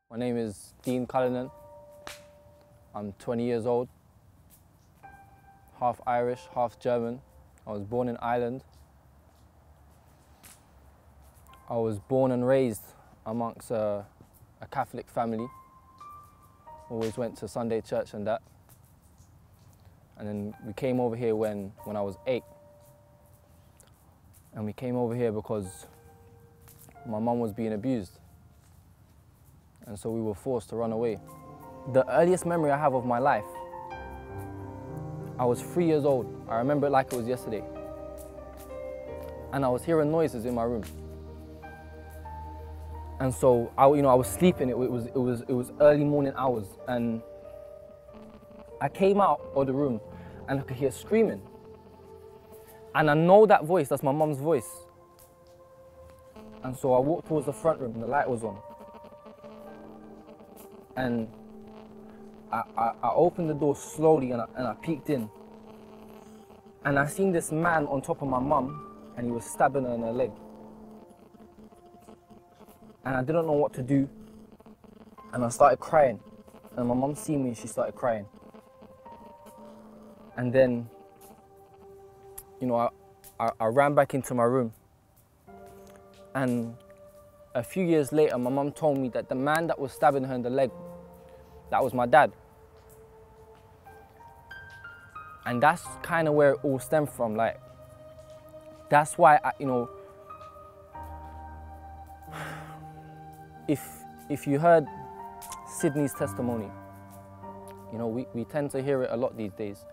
My name is Dean Cullinan. I'm 20 years old, half Irish, half German. I was born in Ireland. I was born and raised amongst a Catholic family. Always went to Sunday church and that. And then we came over here when I was 8. And we came over here because my mum was being abused. And so we were forced to run away. The earliest memory I have of my life, I was 3 years old. I remember it like it was yesterday. And I was hearing noises in my room. And so I was sleeping. It was early morning hours, and I came out of the room and I could hear screaming. And I know that voice, that's my mum's voice. And so I walked towards the front room and the light was on. And I opened the door slowly and I peeked in. And I seen this man on top of my mum, and he was stabbing her in her leg. And I didn't know what to do. And I started crying. And my mum seen me and she started crying. And then, I ran back into my room. And a few years later, my mum told me that the man that was stabbing her in the leg, that was my dad. And that's kind of where it all stemmed from. Like, that's why, if you heard Sydney's testimony, we tend to hear it a lot these days,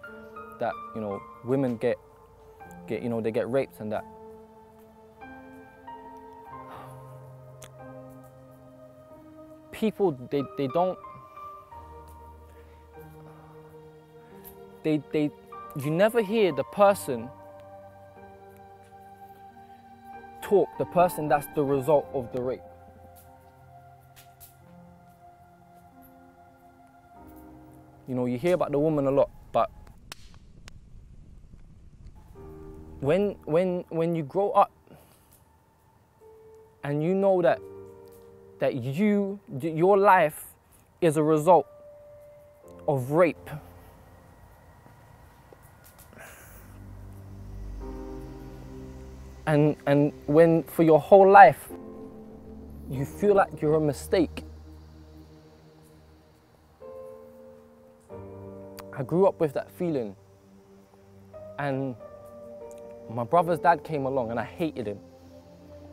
that, women get raped and that. People, you never hear the person talk, the person that's the result of the rape. You hear about the woman a lot, but when you grow up and you know that your life is a result of rape, and when for your whole life you feel like you're a mistake. I grew up with that feeling, and my brother's dad came along and I hated him.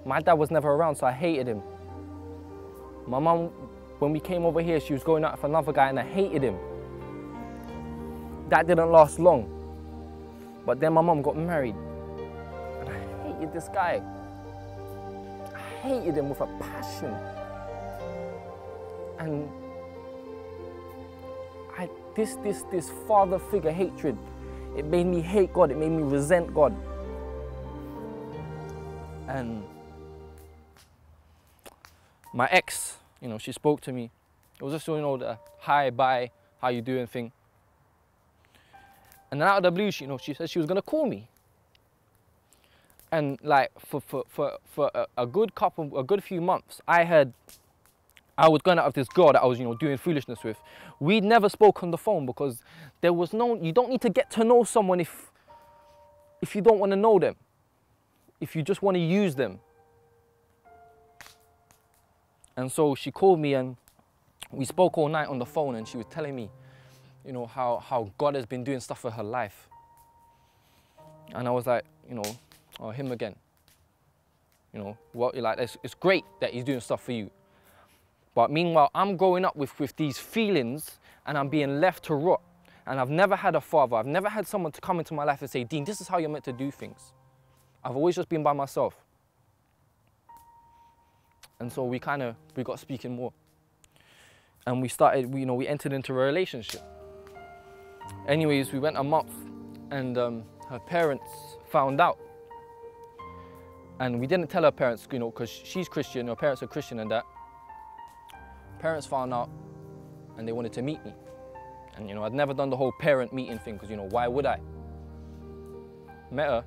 My dad was never around, so I hated him. My mum, when we came over here, she was going out with another guy and I hated him. That didn't last long. But then my mum got married and I hated this guy. I hated him with a passion. And this father figure hatred, it made me hate God, it made me resent God. And my ex, she spoke to me. It was just, the hi, bye, how you doing thing. And then out of the blue, she said she was gonna call me. And like for a good few months, I was going out with this girl that I was, doing foolishness with. We'd never spoke on the phone because there was you don't need to get to know someone if you don't want to know them, if you just want to use them. And so she called me and we spoke all night on the phone, and she was telling me, how God has been doing stuff for her life. And I was like, oh, him again. It's great that he's doing stuff for you. But meanwhile, I'm growing up with these feelings and I'm being left to rot. And I've never had a father. I've never had someone to come into my life and say, Dean, this is how you're meant to do things. I've always just been by myself. And so we got speaking more. And we started, we entered into a relationship. Anyways, we went a month and her parents found out. And we didn't tell her parents, because she's Christian, her parents are Christian and that. Parents found out and they wanted to meet me. And I'd never done the whole parent meeting thing because why would I? Met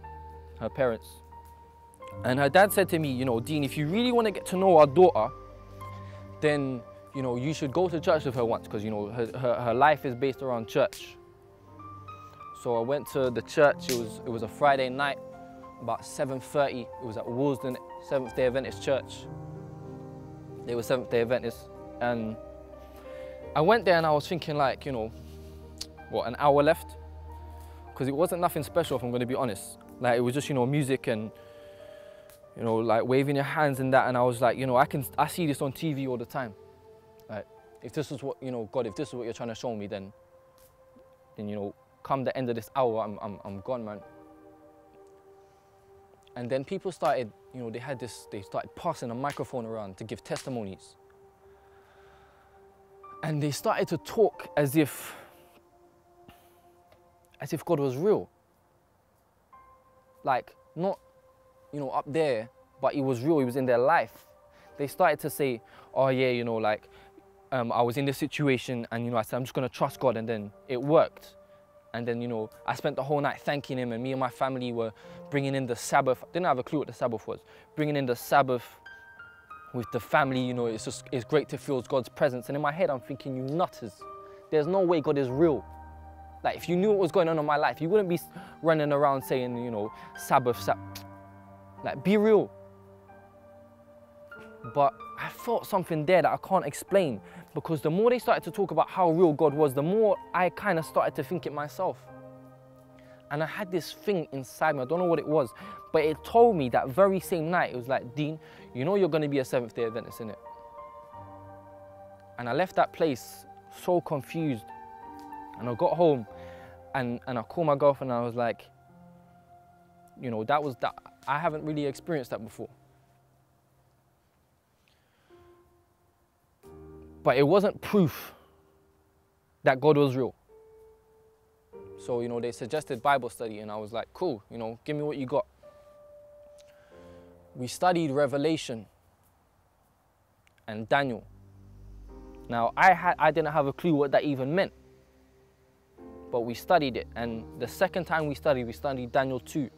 her parents. And her dad said to me, Dean, if you really want to get to know our daughter, then you know, you should go to church with her once, because, you know, her life is based around church. So I went to the church. It was a Friday night, about 7:30. It was at Woolsden Seventh-day Adventist Church. They were Seventh-day Adventists. And I went there and I was thinking, like, you know, what, an hour left? Because it wasn't nothing special, if I'm going to be honest. Like, it was just, you know, music and, you know, like waving your hands and that. And I was like, you know, I see this on TV all the time. Like, if this is what, you know, God, if this is what you're trying to show me, then you know, come the end of this hour, I'm gone, man. And then people started, you know, they started passing a microphone around to give testimonies. And they started to talk as if God was real. Like, not, you know, up there, but he was real, he was in their life. They started to say, oh yeah, you know, like, I was in this situation and, you know, I said, I'm just gonna trust God, and then it worked. And then, you know, I spent the whole night thanking him, and me and my family were bringing in the Sabbath. I didn't have a clue what the Sabbath was. Bringing in the Sabbath with the family, you know, it's great to feel God's presence. And in my head, I'm thinking, you nutters, there's no way God is real. Like, if you knew what was going on in my life, you wouldn't be running around saying, you know, Sabbath. Like, be real. But I felt something there that I can't explain, because the more they started to talk about how real God was, the more I kind of started to think it myself. And I had this thing inside me, I don't know what it was, but it told me that very same night, it was like, Dean, you know you're going to be a Seventh-day Adventist, innit? And I left that place so confused. And I got home and I called my girlfriend and I was like, you know, I haven't really experienced that before. But it wasn't proof that God was real. So, you know, they suggested Bible study and I was like, cool, you know, give me what you got. We studied Revelation and Daniel. Now, I didn't have a clue what that even meant. But we studied it, and the second time we studied Daniel 2.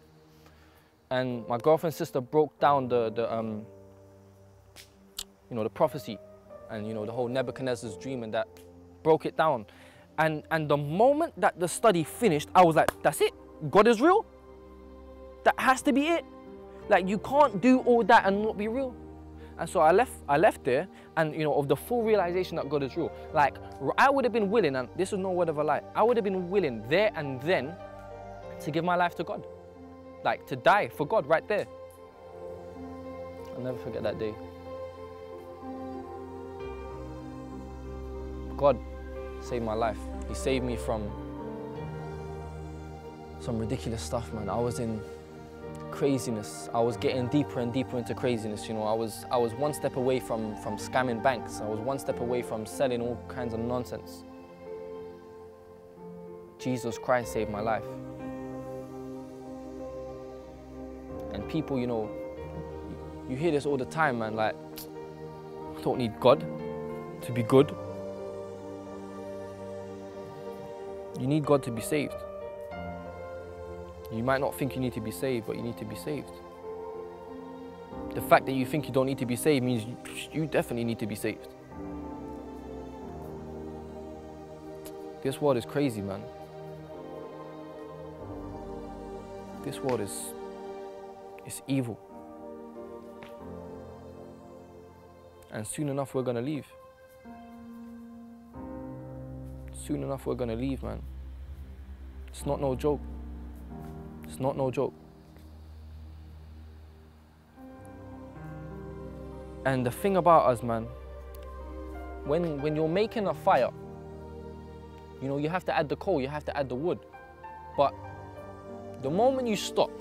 And my girlfriend's sister broke down the prophecy, and, you know, the whole Nebuchadnezzar's dream, and that broke it down. And the moment that the study finished, I was like, that's it, God is real? That has to be it. Like, you can't do all that and not be real. And so I left there, and, you know, of the full realization that God is real. Like, I would have been willing, and this is no word of a lie, I would have been willing there and then to give my life to God. Like, to die for God right there. I'll never forget that day. God saved my life. He saved me from some ridiculous stuff, man. I was in craziness. I was getting deeper and deeper into craziness. You know, I was one step away from scamming banks. I was one step away from selling all kinds of nonsense. Jesus Christ saved my life. And people, you know, you hear this all the time, man, like, I don't need God to be good. You need God to be saved. You might not think you need to be saved, but you need to be saved. The fact that you think you don't need to be saved means you definitely need to be saved. This world is crazy, man. This world is evil. And soon enough we're gonna leave. Soon enough we're gonna leave, man. It's not no joke. It's not no joke. And the thing about us, man, when you're making a fire, you know, you have to add the coal, you have to add the wood. But the moment you stop,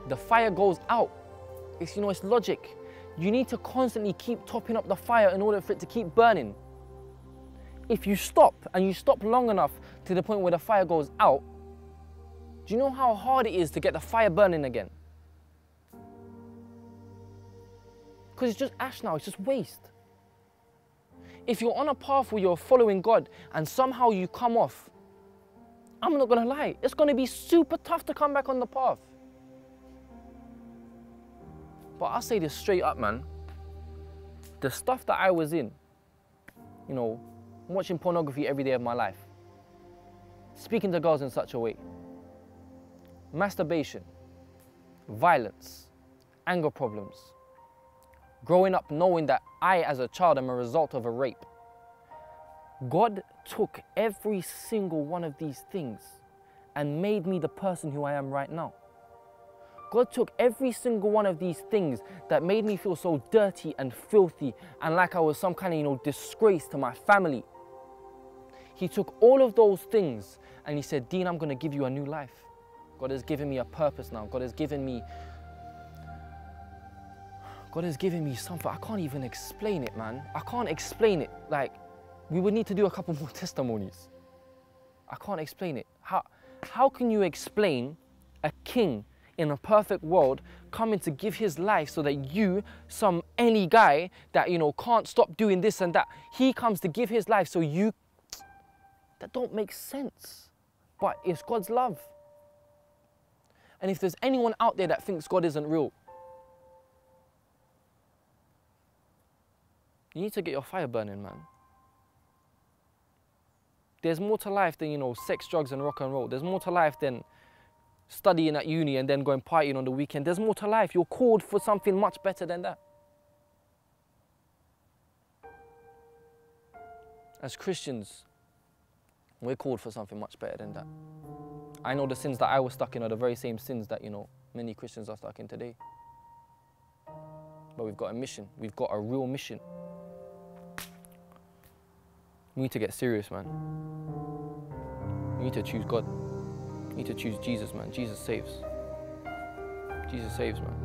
the fire goes out. It's, you know, it's logic. You need to constantly keep topping up the fire in order for it to keep burning. If you stop, and you stop long enough to the point where the fire goes out, do you know how hard it is to get the fire burning again? Because it's just ash now, it's just waste. If you're on a path where you're following God and somehow you come off, I'm not gonna lie, it's gonna be super tough to come back on the path. But I'll say this straight up, man. the stuff that I was in, you know, watching pornography every day of my life, speaking to girls in such a way, masturbation, violence, anger problems, growing up knowing that I as a child am a result of a rape. God took every single one of these things and made me the person who I am right now. God took every single one of these things that made me feel so dirty and filthy and like I was some kind of, you know, disgrace to my family. He took all of those things and he said, Dean, I'm going to give you a new life. God has given me a purpose now. God has given me something. I can't even explain it, man. I can't explain it. Like, we would need to do a couple more testimonies. I can't explain it. How can you explain a king in a perfect world coming to give his life so that you, any guy that, you know, can't stop doing this and that, he comes to give his life so you, that don't make sense. But it's God's love. And if there's anyone out there that thinks God isn't real, you need to get your fire burning, man. There's more to life than, you know, sex, drugs and rock and roll. There's more to life than studying at uni and then going partying on the weekend. There's more to life. You're called for something much better than that. As Christians, we're called for something much better than that. I know the sins that I was stuck in are the very same sins that, you know, many Christians are stuck in today. But we've got a mission. We've got a real mission. We need to get serious, man. We need to choose God. We need to choose Jesus, man. Jesus saves. Jesus saves, man.